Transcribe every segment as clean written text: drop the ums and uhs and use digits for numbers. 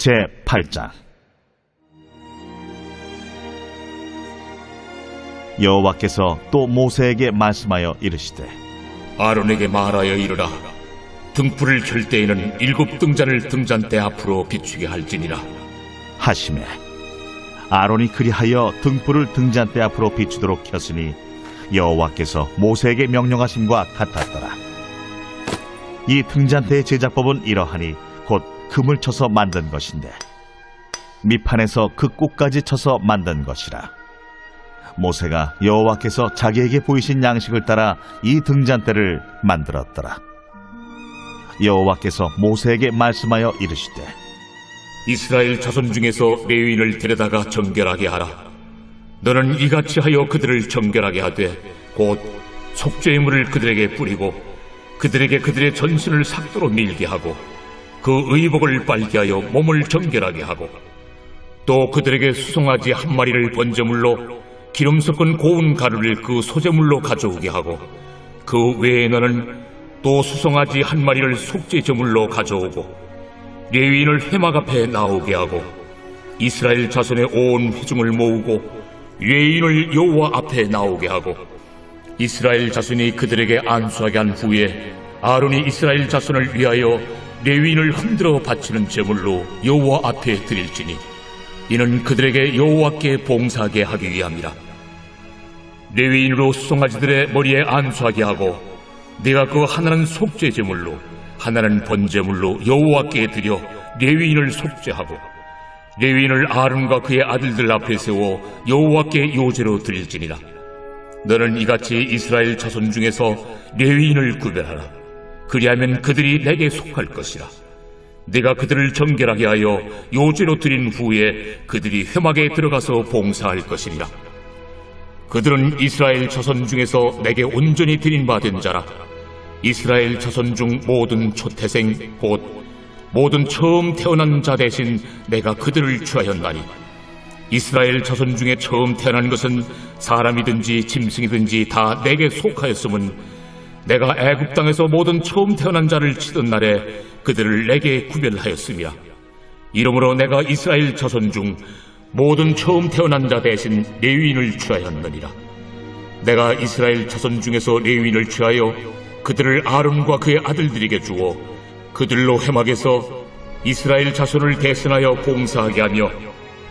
제8장. 여호와께서 또 모세에게 말씀하여 이르시되, 아론에게 말하여 이르라. 등불을 켤 때에는 7 등잔을 등잔대 앞으로 비추게 할지니라 하시매, 아론이 그리하여 등불을 등잔대 앞으로 비추도록 켰으니 여호와께서 모세에게 명령하심과 같았더라. 이 등잔대의 제작법은 이러하니 곧 금을 쳐서 만든 것인데 밑판에서 그 꼭까지 쳐서 만든 것이라. 모세가 여호와께서 자기에게 보이신 양식을 따라 이 등잔대를 만들었더라. 여호와께서 모세에게 말씀하여 이르시되, 이스라엘 자손 중에서 레위인을 데려다가 정결하게 하라. 너는 이같이 하여 그들을 정결하게 하되 곧 속죄의 물을 그들에게 뿌리고 그들에게 그들의 전신을 삭도로 밀게 하고 그 의복을 빨게 하여 몸을 정결하게 하고 또 그들에게 수송아지 1마리를 번제물로 기름 섞은 고운 가루를 그 소제물로 가져오게 하고 그 외에 너는 또 수송아지 1마리를 속죄 제물로 가져오고 레위인을 회막 앞에 나오게 하고 이스라엘 자손의 온 회중을 모으고 레위인을 여호와 앞에 나오게 하고 이스라엘 자손이 그들에게 안수하게 한 후에 아론이 이스라엘 자손을 위하여 레위인을 흔들어 바치는 제물로 여호와 앞에 드릴지니 이는 그들에게 여호와께 봉사하게 하기 위함이라. 레위인으로 수송아지들의 머리에 안수하게 하고 네가 그 하나는 속죄 제물로 하나는 번제물로 여호와께 드려 레위인을 속죄하고 레위인을 아론과 그의 아들들 앞에 세워 여호와께 요제로 드릴지니라. 너는 이같이 이스라엘 자손 중에서 레위인을 구별하라. 그리하면 그들이 내게 속할 것이라. 내가 그들을 정결하게 하여 요제로 드린 후에 그들이 회막에 들어가서 봉사할 것이니라. 그들은 이스라엘 자손 중에서 내게 온전히 드린 바 된 자라. 이스라엘 자손 중 모든 초태생 곧 모든 처음 태어난 자 대신 내가 그들을 취하였나니 이스라엘 자손 중에 처음 태어난 것은 사람이든지 짐승이든지 다 내게 속하였음은 내가 애굽 땅에서 모든 처음 태어난 자를 치던 날에 그들을 내게 구별하였음이라. 이러므로 내가 이스라엘 자손 중 모든 처음 태어난 자 대신 레위인을 취하였느니라. 내가 이스라엘 자손 중에서 레위인을 취하여 그들을 아론과 그의 아들들에게 주어 그들로 회막에서 이스라엘 자손을 대신하여 봉사하게 하며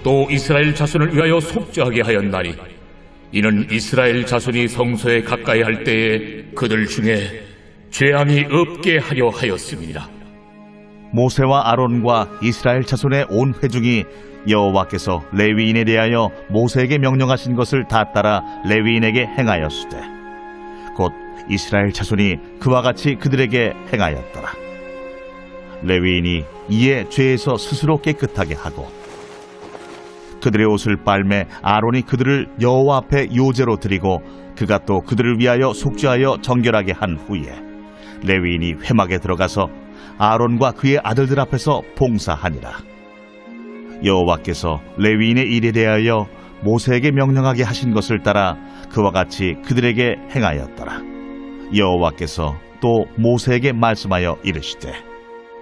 또 이스라엘 자손을 위하여 속죄하게 하였나니 이는 이스라엘 자손이 성소에 가까이 할 때에 그들 중에 죄함이 없게 하려 하였음이니라. 모세와 아론과 이스라엘 자손의 온 회중이 여호와께서 레위인에 대하여 모세에게 명령하신 것을 다 따라 레위인에게 행하였으되 곧 이스라엘 자손이 그와 같이 그들에게 행하였더라. 레위인이 이에 죄에서 스스로 깨끗하게 하고 그들의 옷을 빨매 아론이 그들을 여호와 앞에 요제로 드리고 그가 또 그들을 위하여 속죄하여 정결하게 한 후에 레위인이 회막에 들어가서 아론과 그의 아들들 앞에서 봉사하니라. 여호와께서 레위인의 일에 대하여 모세에게 명령하게 하신 것을 따라 그와 같이 그들에게 행하였더라. 여호와께서 또 모세에게 말씀하여 이르시되,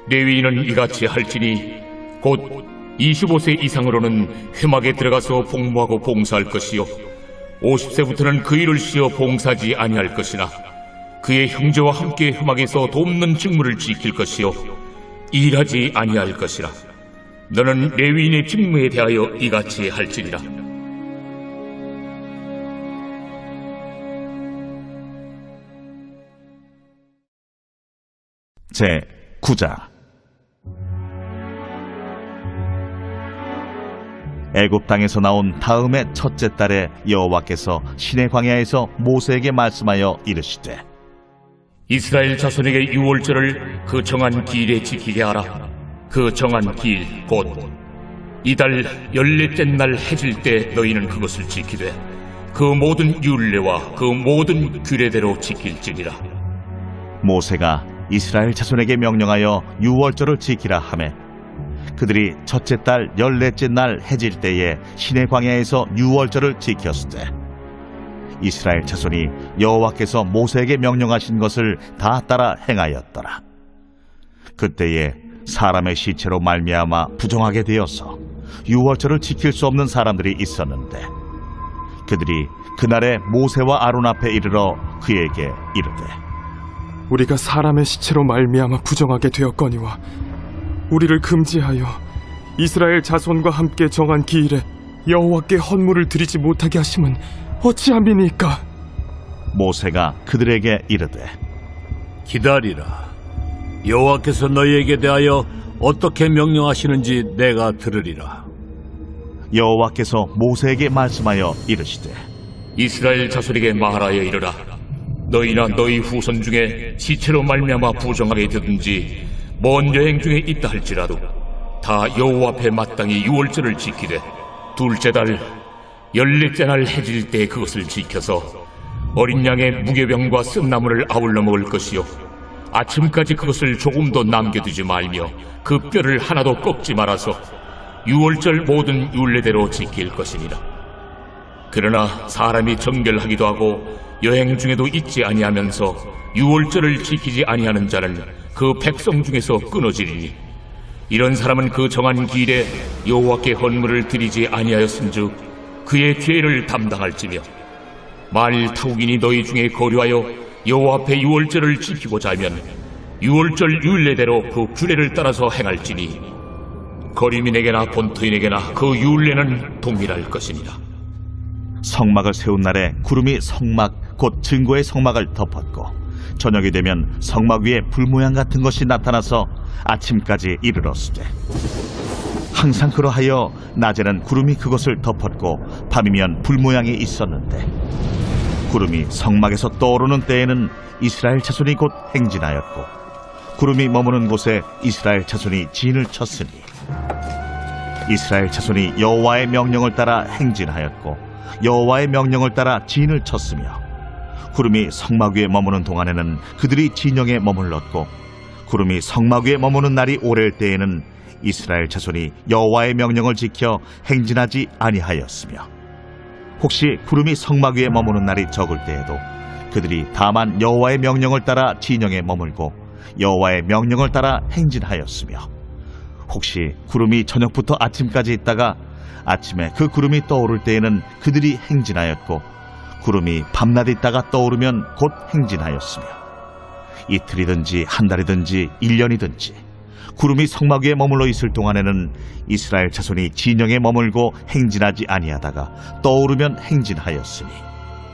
레위인은 이같이 할지니 곧 25세 이상으로는 회막에 들어가서 복무하고 봉사할 것이요 50세부터는 그 일을 쉬어 봉사하지 아니할 것이나 그의 형제와 함께 회막에서 돕는 직무를 지킬 것이요 일하지 아니할 것이라. 너는 레위인의 직무에 대하여 이같이 할지니라. 제9장. 애굽 땅에서 나온 다음의 첫째 달에 여호와께서 시내 광야에서 모세에게 말씀하여 이르시되, 이스라엘 자손에게 유월절을 그 정한 기일에 지키게 하라. 그 정한 기일 곧 이달 14째 날 해질 때 너희는 그것을 지키되 그 모든 율례와 그 모든 규례대로 지킬지니라. 모세가 이스라엘 자손에게 명령하여 유월절을 지키라 하매 그들이 첫째 달 14째 날 해질 때에 시내 광야에서 유월절을 지켰으되 이스라엘 자손이 여호와께서 모세에게 명령하신 것을 다 따라 행하였더라. 그때에 사람의 시체로 말미암아 부정하게 되어서 유월절을 지킬 수 없는 사람들이 있었는데 그들이 그날에 모세와 아론 앞에 이르러 그에게 이르되 우리가 사람의 시체로 말미암아 부정하게 되었거니와 우리를 금지하여 이스라엘 자손과 함께 정한 기일에 여호와께 헌물을 드리지 못하게 하심은 어찌함이니까? 모세가 그들에게 이르되 기다리라. 여호와께서 너희에게 대하여 어떻게 명령하시는지 내가 들으리라. 여호와께서 모세에게 말씀하여 이르시되 이스라엘 자손에게 말하여 이르라. 너희나 너희 후손 중에 시체로 말미암아 부정하게 되든지 먼 여행 중에 있다 할지라도 다 여호와 앞에 마땅히 유월절을 지키되 둘째 달 열넷째 날 해질 때 그것을 지켜서 어린 양의 무교병과 쓴나물을 아울러 먹을 것이요 아침까지 그것을 조금도 남겨두지 말며 그 뼈를 하나도 꺾지 말아서 유월절 모든 율례대로 지킬 것이니라. 그러나 사람이 정결하기도 하고 여행 중에도 잊지 아니하면서 유월절을 지키지 아니하는 자는 그 백성 중에서 끊어지리니 이런 사람은 그 정한 기일에 여호와께 헌물을 드리지 아니하였은즉 그의 죄를 담당할지며 만일 타국인이 너희 중에 거류하여 여호와 앞에 유월절을 지키고자 하면 유월절 율례대로 그 규례를 따라서 행할지니 거류민에게나 본토인에게나 그 율례는 동일할 것이니라. 성막을 세운 날에 구름이 성막 곧 증거의 성막을 덮었고 저녁이 되면 성막 위에 불 모양 같은 것이 나타나서 아침까지 이르렀으되 항상 그러하여 낮에는 구름이 그것을 덮었고 밤이면 불 모양이 있었는데 구름이 성막에서 떠오르는 때에는 이스라엘 자손이 곧 행진하였고 구름이 머무는 곳에 이스라엘 자손이 진을 쳤으니 이스라엘 자손이 여호와의 명령을 따라 행진하였고 여호와의 명령을 따라 진을 쳤으며 구름이 성막 위에 머무는 동안에는 그들이 진영에 머물렀고 구름이 성막 위에 머무는 날이 오랠 때에는 이스라엘 자손이 여호와의 명령을 지켜 행진하지 아니하였으며 혹시 구름이 성막 위에 머무는 날이 적을 때에도 그들이 다만 여호와의 명령을 따라 진영에 머물고 여호와의 명령을 따라 행진하였으며 혹시 구름이 저녁부터 아침까지 있다가 아침에 그 구름이 떠오를 때에는 그들이 행진하였고 구름이 밤낮 있다가 떠오르면 곧 행진하였으며 이틀이든지 한 달이든지 1년이든지 구름이 성막 위에 머물러 있을 동안에는 이스라엘 자손이 진영에 머물고 행진하지 아니하다가 떠오르면 행진하였으니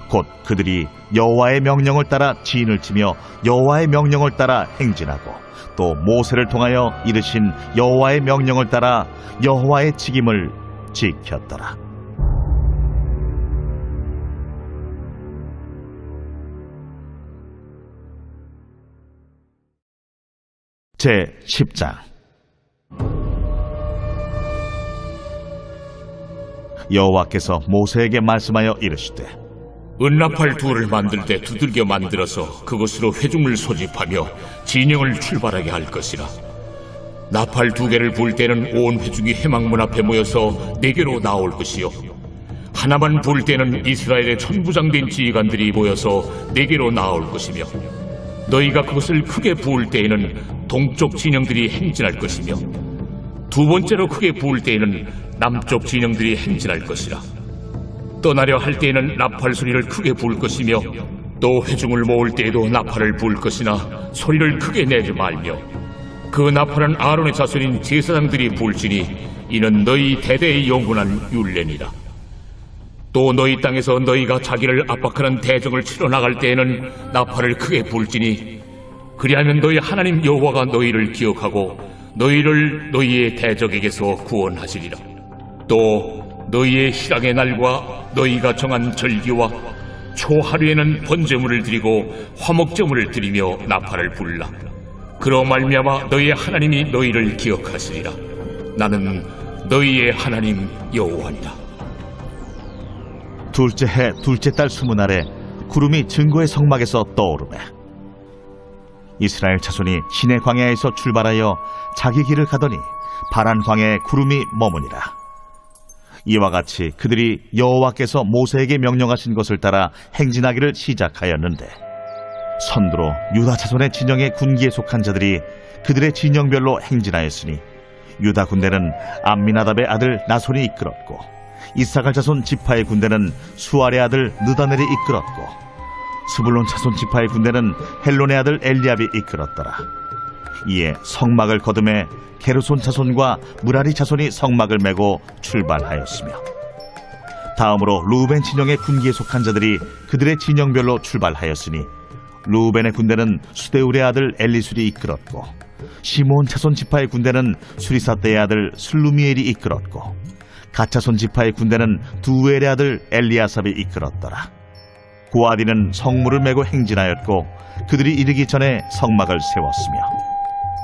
곧 그들이 여호와의 명령을 따라 진을 치며 여호와의 명령을 따라 행진하고 또 모세를 통하여 이르신 여호와의 명령을 따라 여호와의 직임을 지켰더라. 제10장 여호와께서 모세에게 말씀하여 이르시되 은나팔 둘을 만들 때 두들겨 만들어서 그것으로 회중을 소집하며 진영을 출발하게 할 것이라. 나팔 2개를 불 때는 온 회중이 회막문 앞에 모여서 4개로 나올 것이요 하나만 불 때는 이스라엘의 천부장된 지휘관들이 모여서 4개로 나올 것이며 너희가 그것을 크게 부을 때에는 동쪽 진영들이 행진할 것이며 두 번째로 크게 부을 때에는 남쪽 진영들이 행진할 것이라. 떠나려 할 때에는 나팔 소리를 크게 부을 것이며 또 회중을 모을 때에도 나팔을 부을 것이나 소리를 크게 내지 말며 그 나팔은 아론의 자손인 제사장들이 부을지니 이는 너희 대대의 영원한 율례니라. 또 너희 땅에서 너희가 자기를 압박하는 대적을 치러 나갈 때에는 나팔을 크게 부을지니 그리하면 너희 하나님 여호와가 너희를 기억하고 너희를 너희의 대적에게서 구원하시리라. 또 너희의 희락의 날과 너희가 정한 절기와 초하루에는 번제물을 드리고 화목제물을 드리며 나팔을 불라. 그로 말미암아 너희의 하나님이 너희를 기억하시리라. 나는 너희의 하나님 여호와니라. 둘째 해 둘째 달 20날에 구름이 증거의 성막에서 떠오르매 이스라엘 자손이 시내 광야에서 출발하여 자기 길을 가더니 파란 광야에 구름이 머무니라. 이와 같이 그들이 여호와께서 모세에게 명령하신 것을 따라 행진하기를 시작하였는데 선두로 유다 자손의 진영의 군기에 속한 자들이 그들의 진영별로 행진하였으니 유다 군대는 암미나답의 아들 나손이 이끌었고 이사갈 자손 지파의 군대는 수알의 아들 느다넬이 이끌었고 스불론 자손 지파의 군대는 헬론의 아들 엘리압이 이끌었더라. 이에 성막을 거두매 게르손 자손과 무라리 자손이 성막을 메고 출발하였으며 다음으로 루벤 진영의 군기에 속한 자들이 그들의 진영별로 출발하였으니 루벤의 군대는 수데울의 아들 엘리술이 이끌었고 시몬 자손 지파의 군대는 수리사떼의 아들 슬루미엘이 이끌었고 갓 자손 지파의 군대는 두엘의 아들 엘리아삽이 이끌었더라. 고아디는 성물을 메고 행진하였고 그들이 이르기 전에 성막을 세웠으며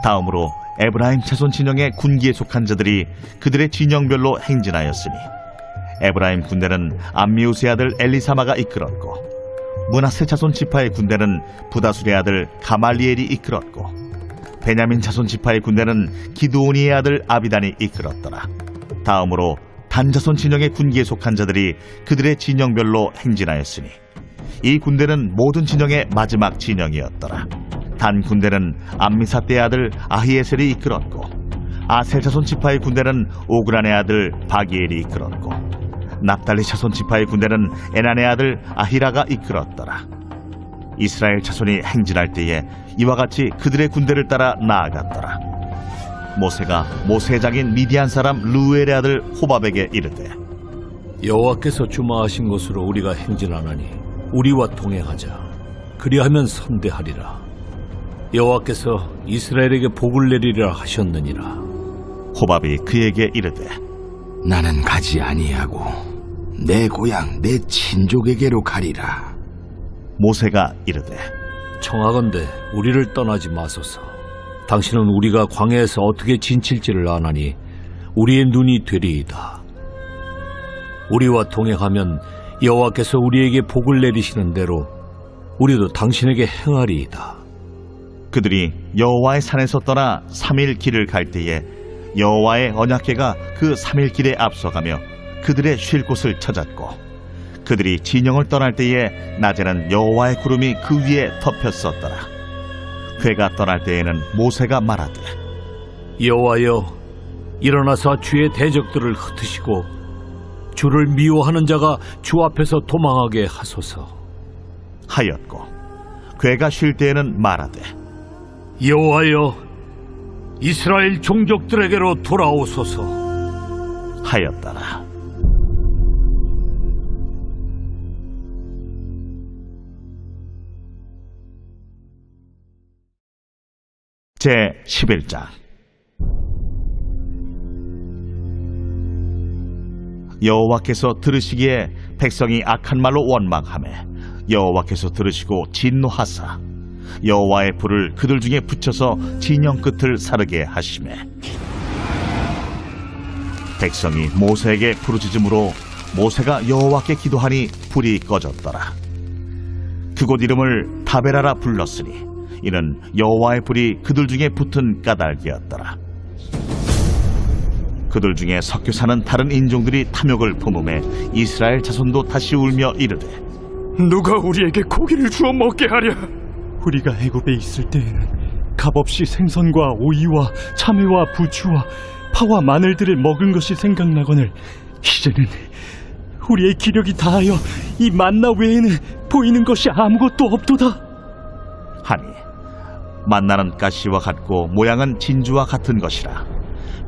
다음으로 에브라임 자손 진영의 군기에 속한 자들이 그들의 진영별로 행진하였으니 에브라임 군대는 암미우스의 아들 엘리사마가 이끌었고 므낫세 자손 지파의 군대는 부다술의 아들 가말리엘이 이끌었고 베냐민 자손 지파의 군대는 기드오니의 아들 아비단이 이끌었더라. 다음으로 단 자손 진영의 군기에 속한 자들이 그들의 진영별로 행진하였으니 이 군대는 모든 진영의 마지막 진영이었더라. 단 군대는 암미사떼의 아들 아히에셀이 이끌었고 아셀 자손 지파의 군대는 오그란의 아들 바기엘이 이끌었고 납달리 자손 지파의 군대는 에난의 아들 아히라가 이끌었더라. 이스라엘 자손이 행진할 때에 이와 같이 그들의 군대를 따라 나아갔더라. 모세가 모세의 장인 미디안 사람 루엘의 아들 호밥에게 이르되 여호와께서 주마하신 곳으로 우리가 행진하나니 우리와 동행하자. 그리하면 선대하리라. 여호와께서 이스라엘에게 복을 내리리라 하셨느니라. 호밥이 그에게 이르되 나는 가지 아니하고 내 고향 내 친족에게로 가리라. 모세가 이르되 청하건대 우리를 떠나지 마소서. 당신은 우리가 광야에서 어떻게 진칠지를 아나니 우리의 눈이 되리이다. 우리와 동행하면 여호와께서 우리에게 복을 내리시는 대로 우리도 당신에게 행하리이다. 그들이 여호와의 산에서 떠나 3일 길을 갈 때에 여호와의 언약궤가 그 3일 길에 앞서가며 그들의 쉴 곳을 찾았고 그들이 진영을 떠날 때에 낮에는 여호와의 구름이 그 위에 덮였었더라. 궤가 떠날 때에는 모세가 말하되 여호와여, 일어나사 주의 대적들을 흩으시고 주를 미워하는 자가 주 앞에서 도망하게 하소서. 하였고 궤가 쉴 때에는 말하되 여호와여, 이스라엘 종족들에게로 돌아오소서. 하였더라. 제 11장. 여호와께서 들으시기에 백성이 악한 말로 원망하매 여호와께서 들으시고 진노하사 여호와의 불을 그들 중에 붙여서 진영 끝을 사르게 하시매 백성이 모세에게 부르짖음으로 모세가 여호와께 기도하니 불이 꺼졌더라. 그곳 이름을 다베라라 불렀으니 이는 여호와의 불이 그들 중에 붙은 까닭이었더라. 그들 중에 섞여 사는 다른 인종들이 탐욕을 품음에 이스라엘 자손도 다시 울며 이르되 누가 우리에게 고기를 주어 먹게 하랴? 우리가 애굽에 있을 때에는 값없이 생선과 오이와 참외와 부추와 파와 마늘들을 먹은 것이 생각나거늘 이제는 우리의 기력이 다하여 이 만나 외에는 보이는 것이 아무것도 없도다. 하니 만나는 가시와 같고 모양은 진주와 같은 것이라.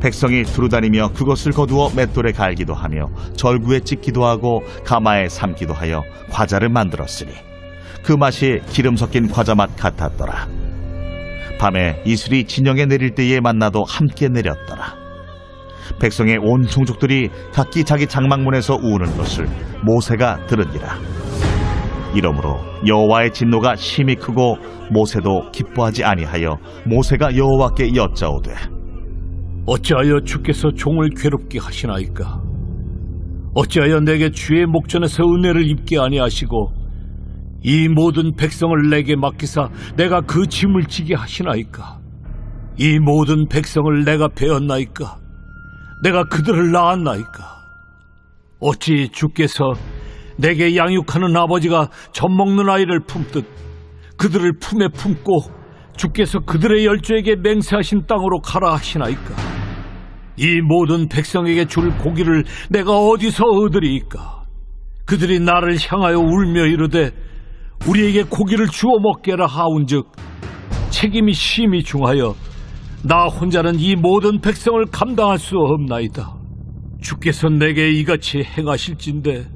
백성이 두루다니며 그것을 거두어 맷돌에 갈기도 하며 절구에 찍기도 하고 가마에 삶기도 하여 과자를 만들었으니 그 맛이 기름 섞인 과자 맛 같았더라. 밤에 이슬이 진영에 내릴 때에 만나도 함께 내렸더라. 백성의 온 종족들이 각기 자기 장막문에서 우는 것을 모세가 들으니라. 이러므로 여호와의 진노가 심히 크고 모세도 기뻐하지 아니하여 모세가 여호와께 여짜오되 어찌하여 주께서 종을 괴롭게 하시나이까? 어찌하여 내게 주의 목전에서 은혜를 입게 아니하시고 이 모든 백성을 내게 맡기사 내가 그 짐을 지게 하시나이까? 이 모든 백성을 내가 베었나이까? 내가 그들을 낳았나이까? 어찌 주께서 내게 양육하는 아버지가 젖먹는 아이를 품듯 그들을 품에 품고 주께서 그들의 열조에게 맹세하신 땅으로 가라 하시나이까? 이 모든 백성에게 줄 고기를 내가 어디서 얻으리이까? 그들이 나를 향하여 울며 이르되 우리에게 고기를 주어 먹게라 하온즉 책임이 심히 중하여 나 혼자는 이 모든 백성을 감당할 수 없나이다. 주께서 내게 이같이 행하실진대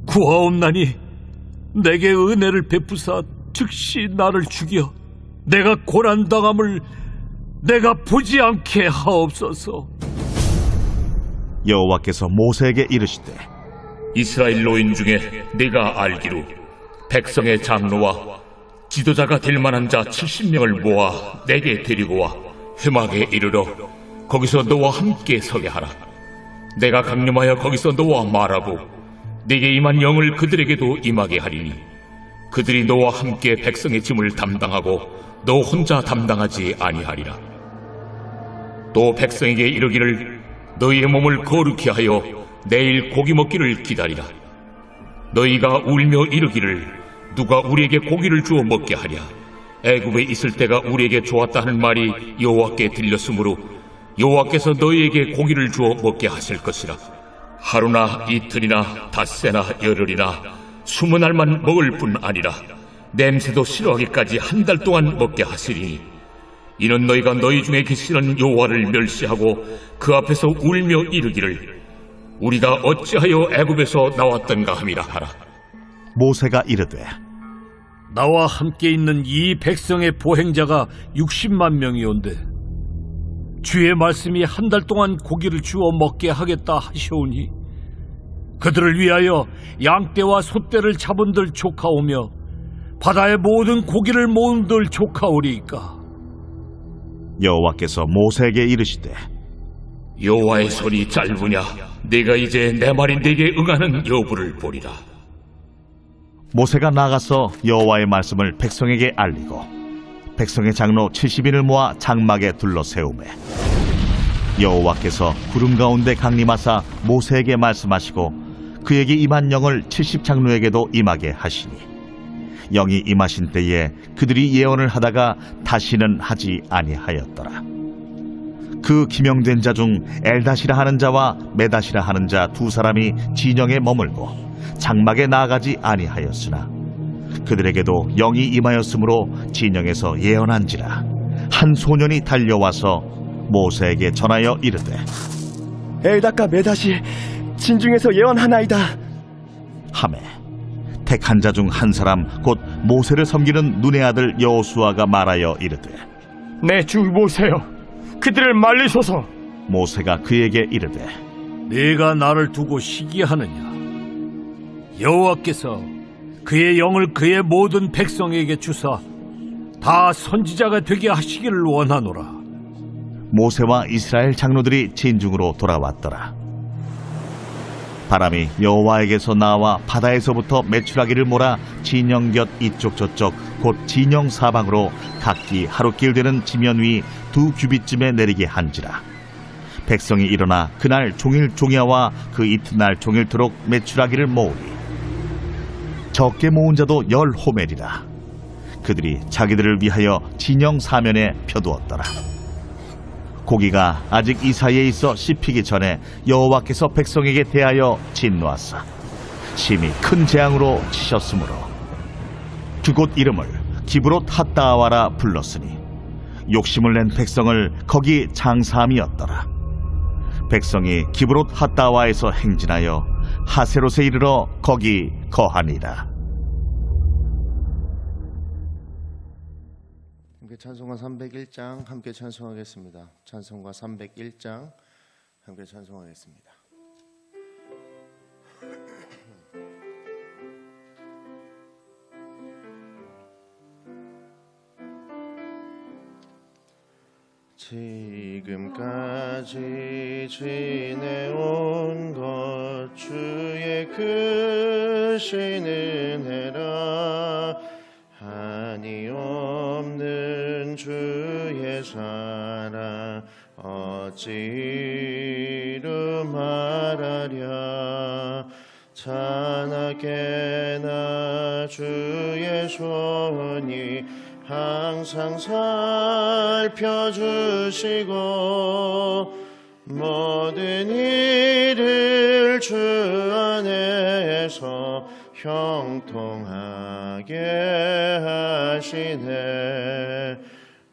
구하옵나니 내게 은혜를 베푸사 즉시 나를 죽여 내가 고난당함을 내가 보지 않게 하옵소서. 여호와께서 모세에게 이르시되 이스라엘 노인 중에 네가 알기로 백성의 장로와 지도자가 될 만한 자 70명을 모아 내게 데리고 와 회막에 이르러 거기서 너와 함께 서게 하라. 내가 강림하여 거기서 너와 말하고 네게 임한 영을 그들에게도 임하게 하리니 그들이 너와 함께 백성의 짐을 담당하고 너 혼자 담당하지 아니하리라. 또 백성에게 이르기를 너희의 몸을 거룩히 하여 내일 고기 먹기를 기다리라. 너희가 울며 이르기를 누가 우리에게 고기를 주어 먹게 하랴. 애굽에 있을 때가 우리에게 좋았다 하는 말이 여호와께 들렸으므로 여호와께서 너희에게 고기를 주어 먹게 하실 것이라. 하루나 이틀이나 닷새나 열흘이나 20날만 먹을 뿐 아니라 냄새도 싫어하기까지 한 달 동안 먹게 하시리니 이는 너희가 너희 중에 계시는 여호와를 멸시하고 그 앞에서 울며 이르기를 우리가 어찌하여 애굽에서 나왔던가 함이라 하라. 모세가 이르되 나와 함께 있는 이 백성의 보행자가 60만 명이온데 주의 말씀이 한 달 동안 고기를 주어 먹게 하겠다 하시오니 그들을 위하여 양떼와 소떼를 잡은들 조카오며 바다의 모든 고기를 모은들 조카오리이까. 여호와께서 모세에게 이르시되 여호와의 손이 짧으냐 네가 이제 내 말이 네게 응하는 여부를 보리라. 모세가 나가서 여호와의 말씀을 백성에게 알리고 백성의 장로 70인을 모아 장막에 둘러 세우매 여호와께서 구름 가운데 강림하사 모세에게 말씀하시고 그에게 임한 영을 70장로에게도 임하게 하시니 영이 임하신 때에 그들이 예언을 하다가 다시는 하지 아니하였더라. 그 기명된 자 중 엘다시라 하는 자와 메다시라 하는 자 두 사람이 진영에 머물고 장막에 나아가지 아니하였으나 그들에게도 영이 임하였으므로 진영에서 예언한지라. 한 소년이 달려와서 모세에게 전하여 이르되 엘다가 메다시 진중에서 예언하나이다 하매 택한 자 중 한 사람 곧 모세를 섬기는 눈의 아들 여호수아가 말하여 이르되 내 주 모세여, 그들을 말리소서. 모세가 그에게 이르되 네가 나를 두고 시기하느냐? 여호와께서 그의 영을 그의 모든 백성에게 주사 다 선지자가 되게 하시기를 원하노라. 모세와 이스라엘 장로들이 진중으로 돌아왔더라. 바람이 여호와에게서 나와 바다에서부터 메추라기를 몰아 진영 곁 이쪽 저쪽 곧 진영 사방으로 각기 하루길 되는 지면 위 2규빗쯤에 내리게 한지라. 백성이 일어나 그날 종일 종야와 그 이튿날 종일토록 메추라기를 모으리. 적게 모은 자도 10호멜이라. 그들이 자기들을 위하여 진영 사면에 펴두었더라. 고기가 아직 이 사이에 있어 씹히기 전에 여호와께서 백성에게 대하여 진노하사 심히 큰 재앙으로 치셨으므로 그곳 이름을 기브롯 핫다아와라 불렀으니 욕심을 낸 백성을 거기 장사함이었더라. 백성이 기브롯 핫다아와에서 행진하여 하세롯에 이르러 거기 거하니라. 함께 찬송가 301장 함께 찬송하겠습니다. 찬송가 301장 함께 찬송하겠습니다. 지금까지 지내온 것 주의 크신 은혜라. 한이 없는 주의 사랑 어찌 이루 말하랴. 자나깨나 주의 손이 항상 살펴주시고 모든 일을 주 안에서 형통하게 하시네.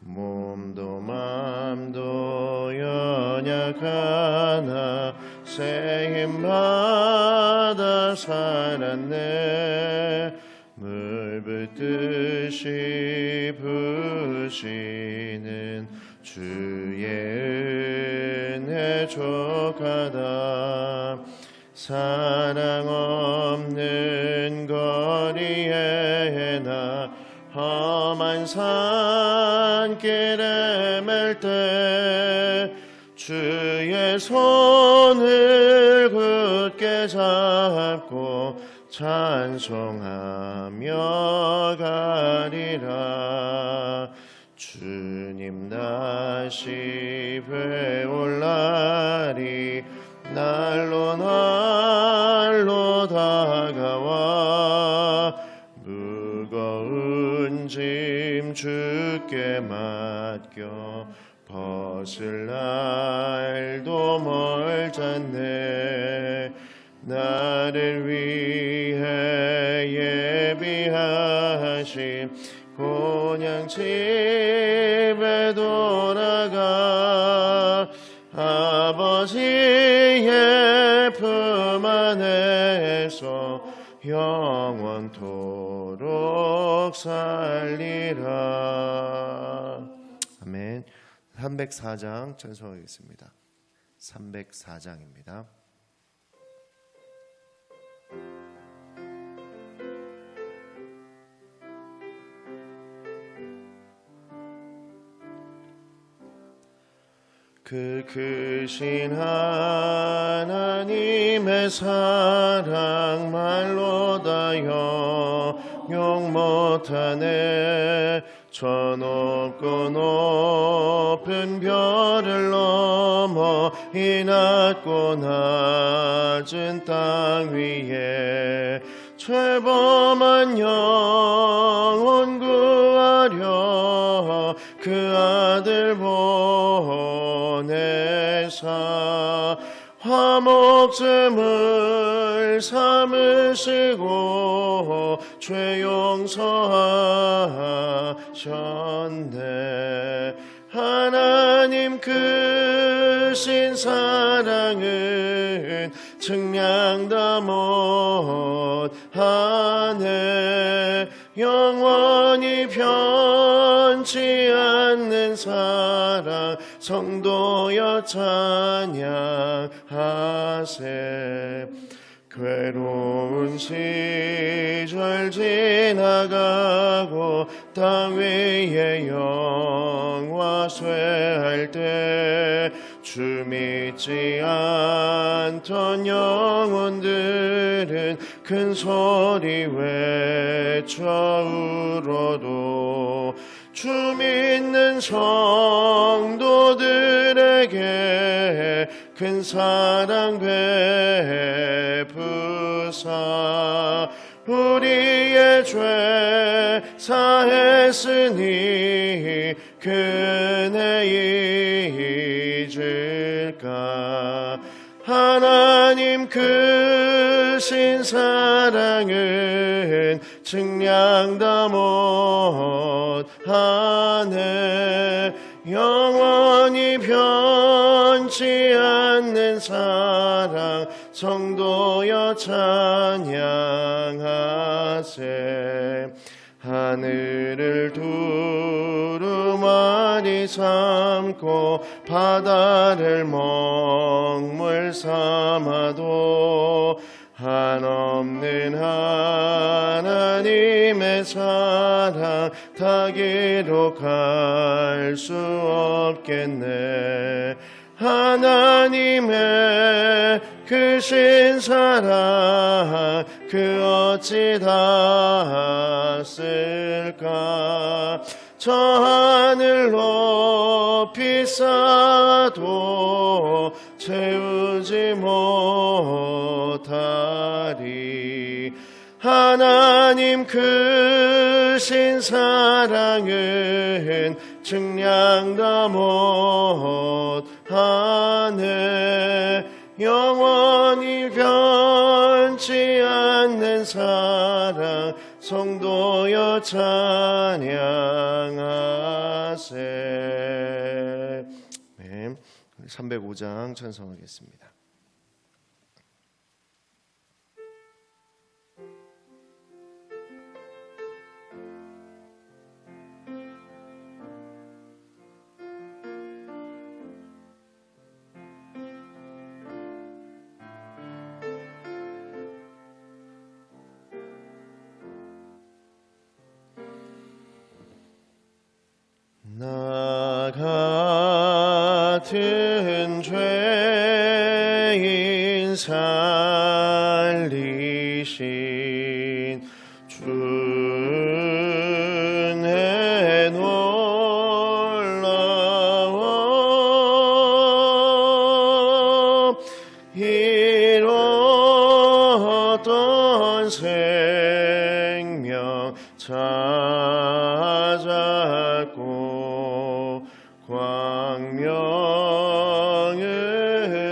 몸도 맘도 연약하나 새 힘받아 살았네. 물 붓듯이 부으시는 주의 은혜 족하다. 사랑 없는 거리에 나 험한 산길에 맬 때 주의 손을 굳게 잡고 찬송하며 가리라. 주님 다시 배올 날이 날로 날로 다가와 무거운 짐 주께 맡겨 벗을 날도 멀잖네. 나를 위해 예비하신 곤양 집에 돌아가 아버지의 품 안에서 영원토록 살리라. 아멘. 304장 찬송하겠습니다. 304장입니다. 그 크신 하나님의 사랑 말로 다 영용 못하네. 저 높고 높은 별을 넘어 이 낮고 낮은 땅 위에 죄범한 영혼 구하려 그 아들 보내사 화목제물 삼으시고 죄 용서하셨네. 하나님 크신 사랑은 측량다 못하네. 영원히 변치 않는 사랑 성도여 찬양하세. 괴로운 시절 지나가고 땅 위에 영화 쇠할 때 주 믿지 않던 영혼들은 큰 소리 외쳐 울어도 주 믿는 성도들에게 큰 사랑 베푸사 우리의 죄 사했으니 그 은혜 잊을까. 하나님 크신 사랑은 측량다 못하네. 영원히 변치 않는 사랑 성도여 찬양하세. 하늘을 두루마리 삼고 바다를 먹물 삼아도 한없는 하나님의 사랑 다 기록할 수 없겠네. 하나님의 크신 사랑 그 어찌 닿았을까. 저 하늘 높이 쌓아도 채우지 못할 하리. 하나님 크신 사랑은 측량다 못하네. 영원히 변치 않는 사랑 성도여 찬양하세. 네, 305장 찬송하겠습니다. 나 같은 죄인 살리신 주의 놀라워 잃었던 생명 찾았고 광명을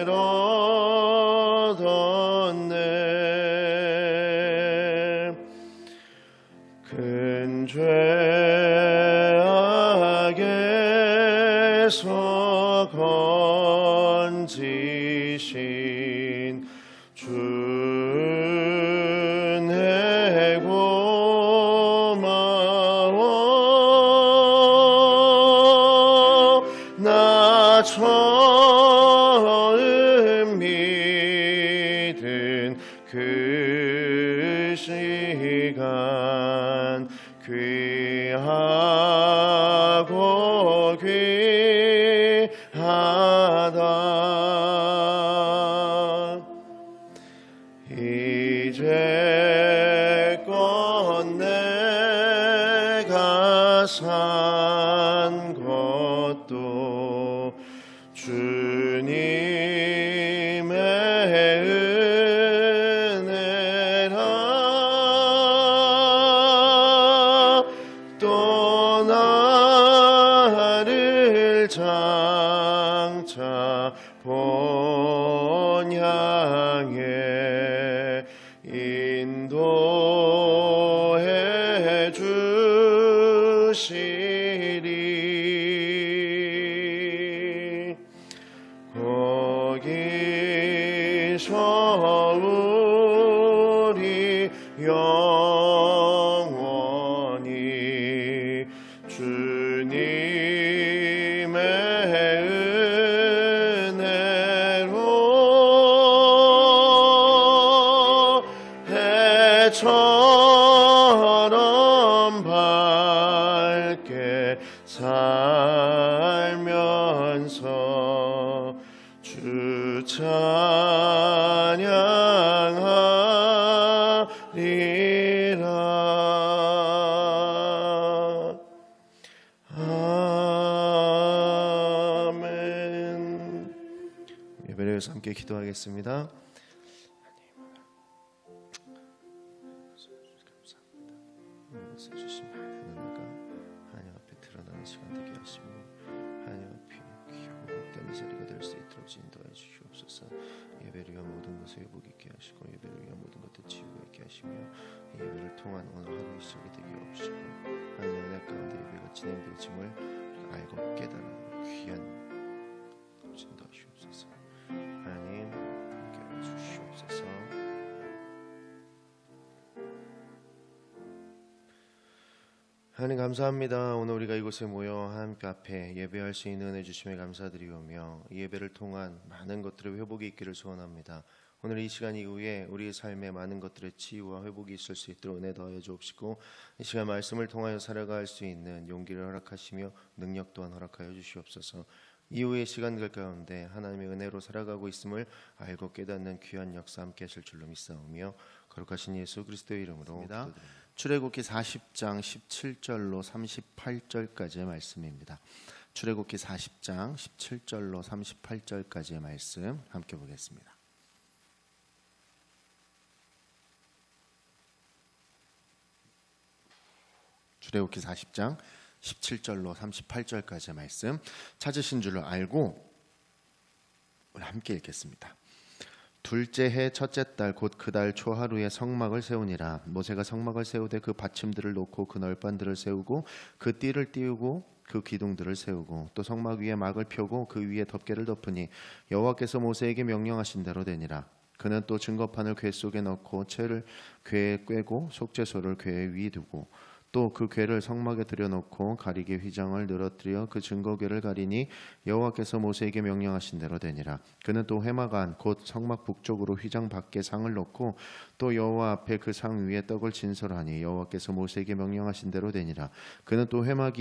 얻었네. 큰 죄악에서 건지신 주의 고마워. 나 처음 믿은 그 시간 귀하고 귀하다. 이제껏 내가 산 것도 주님의 은혜라. 또 나를 장차 본향에 인도해 주시리. 거기서 우리 영원히 주님의 은혜로 해처럼 밝게 살면서 주 찬양하리라. 아멘. 예배를 위해서 함께 기도하겠습니다. 주신 많은 은혜가 하나님 앞에 드러나는 시간 되게 하시며 하나님 앞에 귀하고 복된 이 자리가 될 수 있도록 인도해 주시옵소서. 예배를 위한 모든 것을 회복 있게 하시고 예배를 위한 모든 것들 치유가 있게 하시며 예배를 통한 오늘 하루 시작이 되게 하시고 하나님 은혜 가운데 예배가 진행되어짐을 알고 깨달은 귀한 인도하시옵소서. 하나님 함께 주시옵소서. 하나님 감사합니다. 오늘 우리가 이곳에 모여 하나님 앞에 예배할 수 있는 은혜 주심에 감사드리오며 이 예배를 통한 많은 것들의 회복이 있기를 소원합니다. 오늘 이 시간 이후에 우리의 삶에 많은 것들의 치유와 회복이 있을 수 있도록 은혜 더하여 주옵시고 이 시간 말씀을 통하여 살아갈 수 있는 용기를 허락하시며 능력 또한 허락하여 주시옵소서. 이후의 시간들 가운데 하나님의 은혜로 살아가고 있음을 알고 깨닫는 귀한 역사 함께 하실 줄로 믿사오며 거룩하신 예수 그리스도의 이름으로 기도드립니다. 출애굽기 40장 17절로 38절까지의 말씀입니다. 출애굽기 40장 17절로 38절까지의 말씀 함께 보겠습니다. 출애굽기 40장 17절로 38절까지의 말씀 찾으신 줄로 알고 우리 함께 읽겠습니다. 둘째 해 첫째 달 곧 그 달 초하루에 성막을 세우니라. 모세가 성막을 세우되 그 받침들을 놓고 그 널판들을 세우고 그 띠를 띄우고 그 기둥들을 세우고 또 성막 위에 막을 펴고 그 위에 덮개를 덮으니 여호와께서 모세에게 명령하신 대로 되니라. 그는 또 증거판을 궤 속에 넣고 채를 궤에 꿰고 속죄소를 궤 위에 두고 또 그 궤를 성막에 들여놓고 가리개 휘장을 늘어뜨려 그 증거궤를 가리니 여호와께서 모세에게 명령하신 대로 되니라. 그는 또 회막 안 곧 성막 북쪽으로 휘장 밖에 상을 놓고 또 여호와 앞에 그 상 위에 떡을 진설하니 여호와께서 모세에게 명령하신 대로 되니라. 그는 또 회막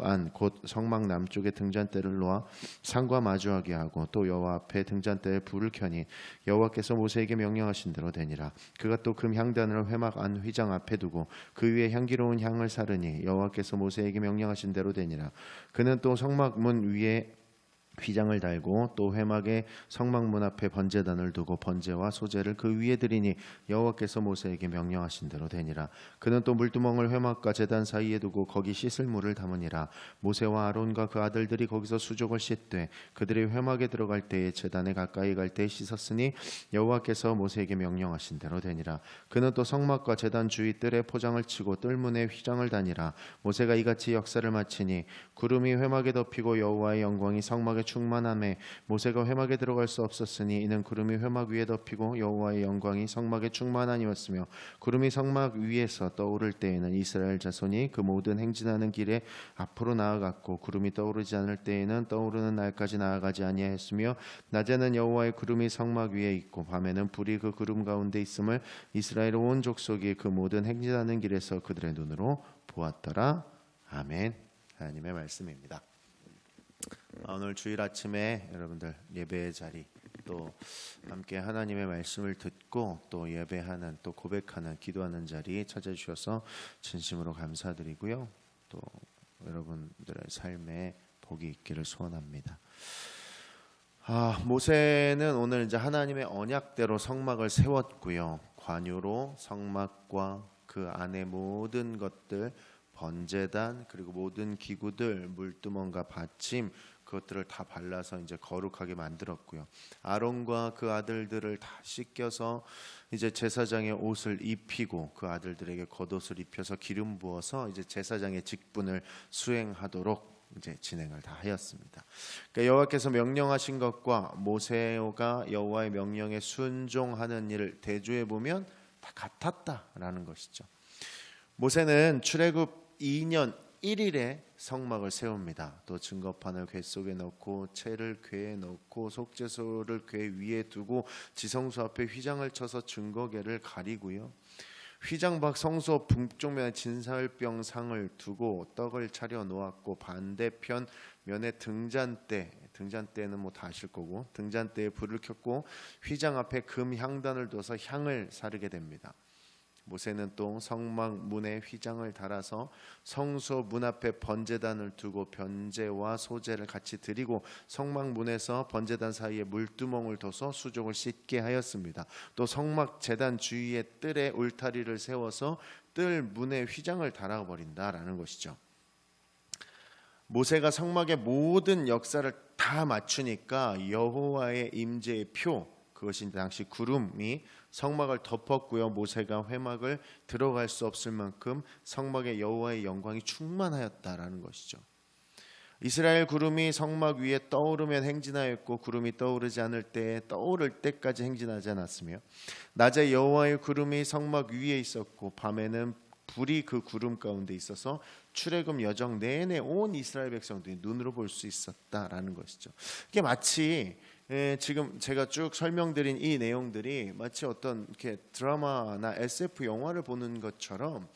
안 곧 성막 남쪽에 등잔대를 놓아 상과 마주하게 하고 또 여호와 앞에 등잔대에 불을 켜니 여호와께서 모세에게 명령하신 대로 되니라. 그가 또 금 향단을 회막 안 휘장 앞에 두고 그 위에 향기로운 향을 사르니 여호와께서 모세에게 명령하신 대로 되니라. 그는 또 성막 문 위에 휘장을 달고 또 회막의 성막문 앞에 번제단을 두고 번제와 소제를 그 위에 드리니 여호와께서 모세에게 명령하신 대로 되니라. 그는 또 물두멍을 회막과 제단 사이에 두고 거기 씻을 물을 담으니라. 모세와 아론과 그 아들들이 거기서 수족을 씻되 그들이 회막에 들어갈 때에 제단에 가까이 갈 때에 씻었으니 여호와께서 모세에게 명령하신 대로 되니라. 그는 또 성막과 제단 주위 뜰에 포장을 치고 뜰문에 휘장을 다니라. 모세가 이같이 역사를 마치니 구름이 회막에 덮이고 여호와의 영광이 성막에 충만함에 모세가 회막에 들어갈 수 없었으니 이는 구름이 회막 위에 덮이고 여호와의 영광이 성막에 충만하니었으며 구름이 성막 위에서 떠오를 때에는 이스라엘 자손이 그 모든 행진하는 길에 앞으로 나아갔고 구름이 떠오르지 않을 때에는 떠오르는 날까지 나아가지 아니하였으며 낮에는 여호와의 구름이 성막 위에 있고 밤에는 불이 그 구름 가운데 있음을 이스라엘 온 족속이 그 모든 행진하는 길에서 그들의 눈으로 보았더라. 아멘. 하나님의 말씀입니다. 오늘 주일 아침에 여러분들 예배의 자리 또 함께 하나님의 말씀을 듣고 또 예배하는 또 고백하는 기도하는 자리 찾아주셔서 진심으로 감사드리고요. 또 여러분들의 삶에 복이 있기를 소원합니다. 모세는 오늘 이제 하나님의 언약대로 성막을 세웠고요. 관유로 성막과 그 안에 모든 것들 번제단 그리고 모든 기구들 물두멍과 받침 그것들을 다 발라서 이제 거룩하게 만들었고요. 아론과 그 아들들을 다 씻겨서 이제 제사장의 옷을 입히고 그 아들들에게 겉옷을 입혀서 기름 부어서 이제 제사장의 직분을 수행하도록 이제 진행을 다 하였습니다. 그러니까 여호와께서 명령하신 것과 모세가 여호와의 명령에 순종하는 일을 대조해 보면 다 같았다라는 것이죠. 모세는 출애굽 2년 1일에 성막을 세웁니다. 또 증거판을 궤 속에 넣고 채를 궤에 넣고 속죄소를 궤 위에 두고 지성소 앞에 휘장을 쳐서 증거궤를 가리고요. 휘장 밖 성소 북쪽면에 진설병 상을 두고 떡을 차려 놓았고 반대편 면에 등잔대는 뭐 다 아실 거고 등잔대에 불을 켰고 휘장 앞에 금 향단을 둬서 향을 사르게 됩니다. 모세는 또 성막 문에 휘장을 달아서 성소 문 앞에 번제단을 두고 번제와 소제를 같이 드리고 성막 문에서 번제단 사이에 물두멍을 둬서 수족을 씻게 하였습니다. 또 성막 제단 주위에 뜰에 울타리를 세워서 뜰 문에 휘장을 달아버린다라는 것이죠. 모세가 성막의 모든 역사를 다 맞추니까 여호와의 임재의 표 그것이 당시 구름이 성막을 덮었고요. 모세가 회막을 들어갈 수 없을 만큼 성막에 여호와의 영광이 충만하였다라는 것이죠. 이스라엘 구름이 성막 위에 떠오르면 행진하였고 구름이 떠오르지 않을 때에 떠오를 때까지 행진하지 않았으며 낮에 여호와의 구름이 성막 위에 있었고 밤에는 불이 그 구름 가운데 있어서 출애굽 여정 내내 온 이스라엘 백성들이 눈으로 볼 수 있었다라는 것이죠. 이게 마치 지금 제가 쭉 설명드린 이 내용들이 마치 어떤 이렇게 드라마나 SF 영화를 보는 것처럼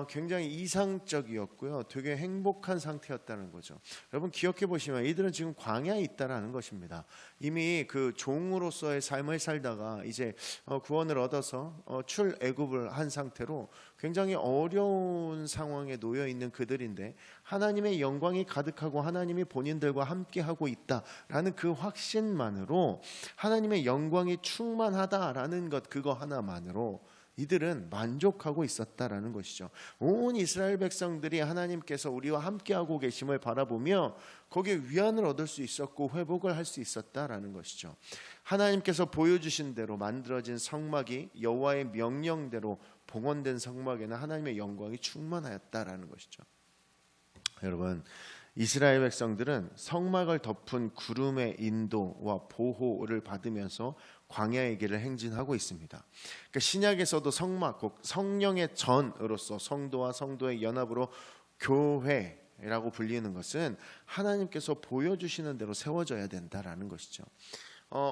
굉장히 이상적이었고요. 되게 행복한 상태였다는 거죠. 여러분 기억해 보시면 이들은 지금 광야에 있다라는 것입니다. 이미 그 종으로서의 삶을 살다가 이제 구원을 얻어서 출애굽을 한 상태로 굉장히 어려운 상황에 놓여 있는 그들인데 하나님의 영광이 가득하고 하나님이 본인들과 함께하고 있다라는 그 확신만으로 하나님의 영광이 충만하다라는 것 그거 하나만으로 이들은 만족하고 있었다라는 것이죠. 온 이스라엘 백성들이 하나님께서 우리와 함께하고 계심을 바라보며 거기에 위안을 얻을 수 있었고 회복을 할 수 있었다라는 것이죠. 하나님께서 보여주신 대로 만들어진 성막이 여호와의 명령대로 봉헌된 성막에는 하나님의 영광이 충만하였다라는 것이죠. 여러분, 이스라엘 백성들은 성막을 덮은 구름의 인도와 보호를 받으면서 광야의 길을 행진하고 있습니다. 그러니까 신약에서도 성막, 곧 성령의 전으로서 성도와 성도의 연합으로 교회라고 불리는 것은 하나님께서 보여주시는 대로 세워져야 된다라는 것이죠.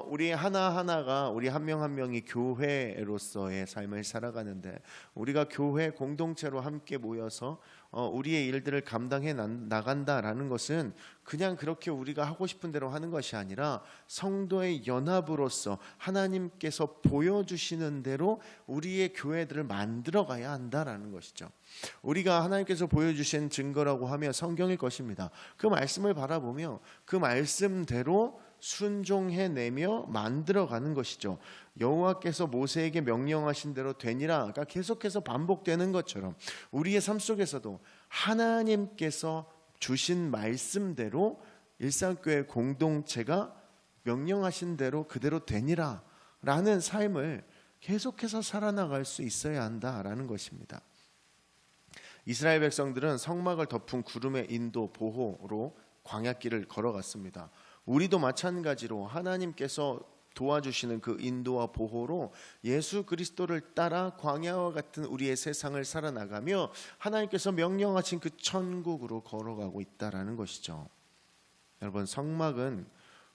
우리 하나하나가 우리 한 명 한 명이 교회로서의 삶을 살아가는데 우리가 교회 공동체로 함께 모여서 우리의 일들을 감당해 나간다라는 것은 그냥 그렇게 우리가 하고 싶은 대로 하는 것이 아니라 성도의 연합으로서 하나님께서 보여주시는 대로 우리의 교회들을 만들어 가야 한다라는 것이죠. 우리가 하나님께서 보여주신 증거라고 하면 성경일 것입니다. 그 말씀을 바라보며 그 말씀대로 순종해내며 만들어가는 것이죠. 여호와께서 모세에게 명령하신 대로 되니라가 계속해서 반복되는 것처럼 우리의 삶 속에서도 하나님께서 주신 말씀대로 일상교회 공동체가 명령하신 대로 그대로 되니라 라는 삶을 계속해서 살아나갈 수 있어야 한다라는 것입니다. 이스라엘 백성들은 성막을 덮은 구름의 인도 보호로 광야길을 걸어갔습니다. 우리도 마찬가지로 하나님께서 도와주시는 그 인도와 보호로 예수 그리스도를 따라 광야와 같은 우리의 세상을 살아나가며 하나님께서 명령하신 그 천국으로 걸어가고 있다라는 것이죠. 여러분, 성막은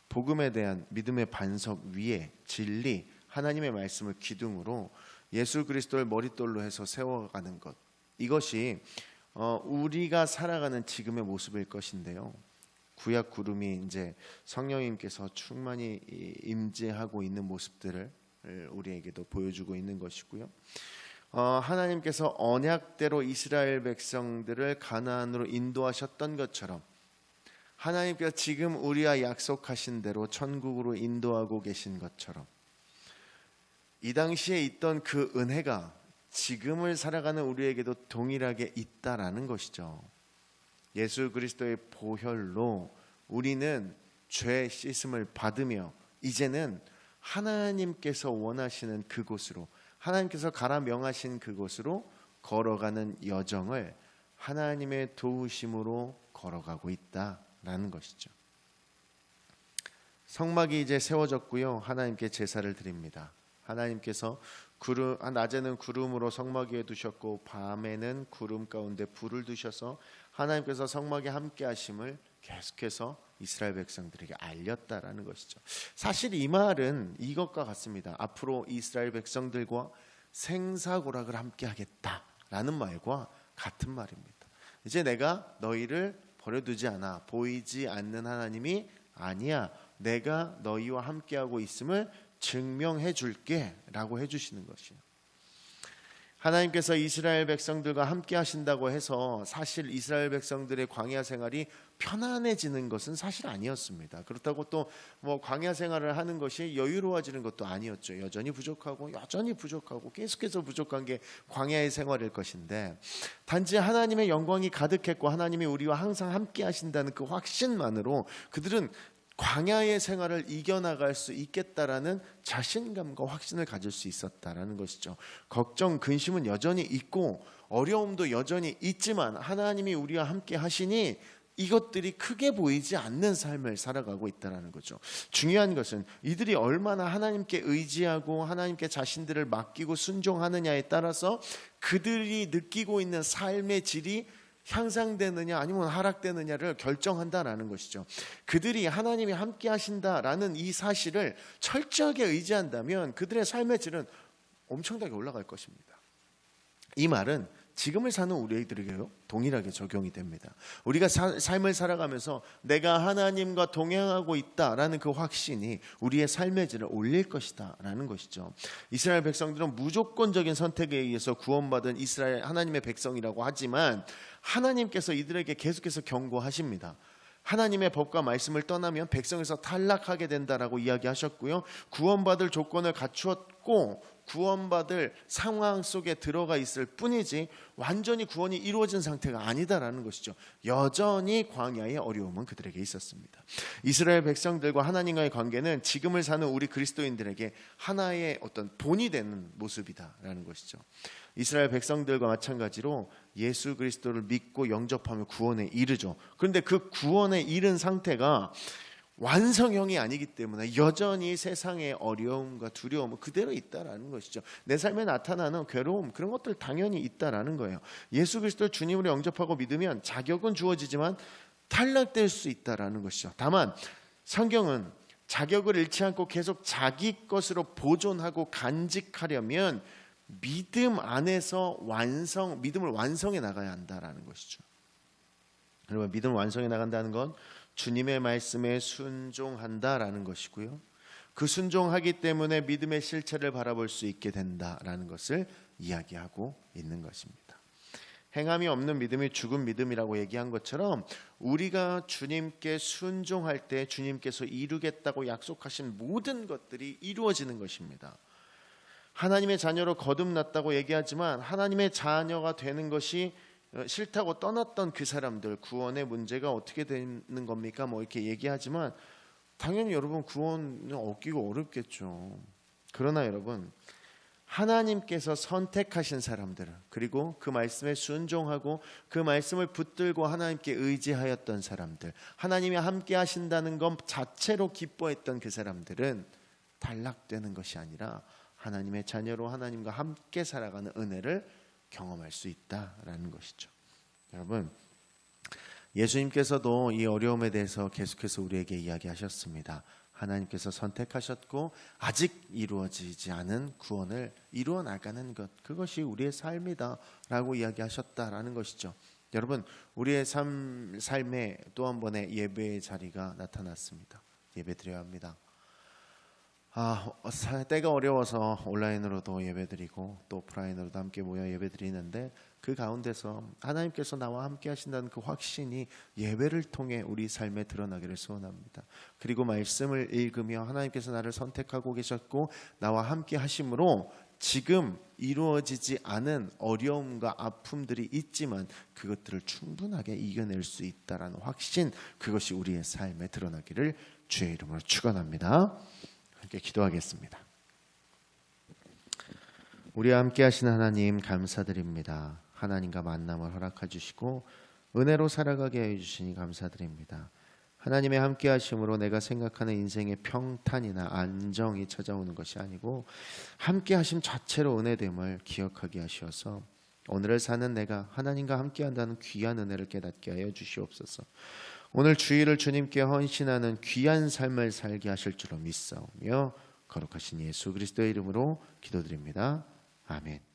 복음에 대한 믿음의 반석 위에 진리, 하나님의 말씀을 기둥으로 예수 그리스도를 머릿돌로 해서 세워가는 것, 이것이 우리가 살아가는 지금의 모습일 것인데요. 구약 구름이 이제 성령님께서 충만히 임재하고 있는 모습들을 우리에게도 보여주고 있는 것이고요. 하나님께서 언약대로 이스라엘 백성들을 가나안으로 인도하셨던 것처럼 하나님께서 지금 우리와 약속하신 대로 천국으로 인도하고 계신 것처럼 이 당시에 있던 그 은혜가 지금을 살아가는 우리에게도 동일하게 있다라는 것이죠. 예수 그리스도의 보혈로 우리는 죄 씻음을 받으며 이제는 하나님께서 원하시는 그곳으로, 하나님께서 가라 명하신 그곳으로 걸어가는 여정을 하나님의 도우심으로 걸어가고 있다라는 것이죠. 성막이 이제 세워졌고요. 하나님께 제사를 드립니다. 하나님께서 낮에는 구름으로 성막 위에 두셨고 밤에는 구름 가운데 불을 두셔서 하나님께서 성막에 함께 하심을 계속해서 이스라엘 백성들에게 알렸다라는 것이죠. 사실 이 말은 이것과 같습니다. 앞으로 이스라엘 백성들과 생사고락을 함께 하겠다라는 말과 같은 말입니다. 이제 내가 너희를 버려두지 않아. 보이지 않는 하나님이 아니야. 내가 너희와 함께하고 있음을 증명해 줄게 라고 해주시는 것이에요. 하나님께서 이스라엘 백성들과 함께 하신다고 해서 사실 이스라엘 백성들의 광야 생활이 편안해지는 것은 사실 아니었습니다. 그렇다고 또 광야 생활을 하는 것이 여유로워지는 것도 아니었죠. 여전히 부족하고 계속해서 부족한 게 광야의 생활일 것인데 단지 하나님의 영광이 가득했고 하나님이 우리와 항상 함께 하신다는 그 확신만으로 그들은 광야의 생활을 이겨나갈 수 있겠다라는 자신감과 확신을 가질 수 있었다라는 것이죠. 걱정, 근심은 여전히 있고 어려움도 여전히 있지만 하나님이 우리와 함께 하시니 이것들이 크게 보이지 않는 삶을 살아가고 있다는 거죠. 중요한 것은 이들이 얼마나 하나님께 의지하고 하나님께 자신들을 맡기고 순종하느냐에 따라서 그들이 느끼고 있는 삶의 질이 향상되느냐 아니면 하락되느냐를 결정한다라는 것이죠. 그들이 하나님이 함께 하신다라는 이 사실을 철저하게 의지한다면 그들의 삶의 질은 엄청나게 올라갈 것입니다. 이 말은 지금을 사는 우리들에게요 동일하게 적용이 됩니다. 우리가 삶을 살아가면서 내가 하나님과 동행하고 있다라는 그 확신이 우리의 삶의 질을 올릴 것이다 라는 것이죠. 이스라엘 백성들은 무조건적인 선택에 의해서 구원받은 이스라엘 하나님의 백성이라고 하지만 하나님께서 이들에게 계속해서 경고하십니다. 하나님의 법과 말씀을 떠나면 백성에서 탈락하게 된다라고 이야기하셨고요. 구원받을 조건을 갖추었고 구원받을 상황 속에 들어가 있을 뿐이지 완전히 구원이 이루어진 상태가 아니다라는 것이죠. 여전히 광야의 어려움은 그들에게 있었습니다. 이스라엘 백성들과 하나님과의 관계는 지금을 사는 우리 그리스도인들에게 하나의 어떤 본이 되는 모습이다라는 것이죠. 이스라엘 백성들과 마찬가지로 예수 그리스도를 믿고 영접하며 구원에 이르죠. 그런데 그 구원에 이른 상태가 완성형이 아니기 때문에 여전히 세상의 어려움과 두려움은 그대로 있다라는 것이죠. 내 삶에 나타나는 괴로움, 그런 것들 당연히 있다라는 거예요. 예수 그리스도를 주님으로 영접하고 믿으면 자격은 주어지지만 탈락될 수 있다라는 것이죠. 다만 성경은 자격을 잃지 않고 계속 자기 것으로 보존하고 간직하려면 믿음 안에서 믿음을 완성해 나가야 한다라는 것이죠. 여러분, 믿음을 완성해 나간다는 건 주님의 말씀에 순종한다라는 것이고요. 그 순종하기 때문에 믿음의 실체를 바라볼 수 있게 된다라는 것을 이야기하고 있는 것입니다. 행함이 없는 믿음이 죽은 믿음이라고 얘기한 것처럼 우리가 주님께 순종할 때 주님께서 이루겠다고 약속하신 모든 것들이 이루어지는 것입니다. 하나님의 자녀로 거듭났다고 얘기하지만 하나님의 자녀가 되는 것이 싫다고 떠났던 그 사람들, 구원의 문제가 어떻게 되는 겁니까? 이렇게 얘기하지만 당연히 여러분 구원은 얻기가 어렵겠죠. 그러나 여러분, 하나님께서 선택하신 사람들, 그리고 그 말씀에 순종하고 그 말씀을 붙들고 하나님께 의지하였던 사람들, 하나님이 함께 하신다는 것 자체로 기뻐했던 그 사람들은 탈락되는 것이 아니라 하나님의 자녀로 하나님과 함께 살아가는 은혜를 경험할 수 있다라는 것이죠. 여러분, 예수님께서도 이 어려움에 대해서 계속해서 우리에게 이야기하셨습니다. 하나님께서 선택하셨고 아직 이루어지지 않은 구원을 이루어 나가는 것, 그것이 우리의 삶이다라고 이야기하셨다라는 것이죠. 여러분, 우리의 삶에 또 한 번의 예배의 자리가 나타났습니다. 예배드려야 합니다. 때가 어려워서 온라인으로도 예배드리고 또 오프라인으로도 함께 모여 예배드리는데 그 가운데서 하나님께서 나와 함께 하신다는 그 확신이 예배를 통해 우리 삶에 드러나기를 소원합니다. 그리고 말씀을 읽으며 하나님께서 나를 선택하고 계셨고 나와 함께 하심으로 지금 이루어지지 않은 어려움과 아픔들이 있지만 그것들을 충분하게 이겨낼 수 있다라는 확신, 그것이 우리의 삶에 드러나기를 주의 이름으로 축원합니다. 함께 기도하겠습니다. 우리와 함께 하신 하나님 감사드립니다. 하나님과 만남을 허락해 주시고 은혜로 살아가게 해 주시니 감사드립니다. 하나님의 함께 하심으로 내가 생각하는 인생의 평탄이나 안정이 찾아오는 것이 아니고 함께 하심 자체로 은혜됨을 기억하게 하시어서 오늘을 사는 내가 하나님과 함께 한다는 귀한 은혜를 깨닫게 하여 주시옵소서. 오늘 주일을 주님께 헌신하는 귀한 삶을 살게 하실 줄로 믿사오며 거룩하신 예수 그리스도의 이름으로 기도드립니다. 아멘.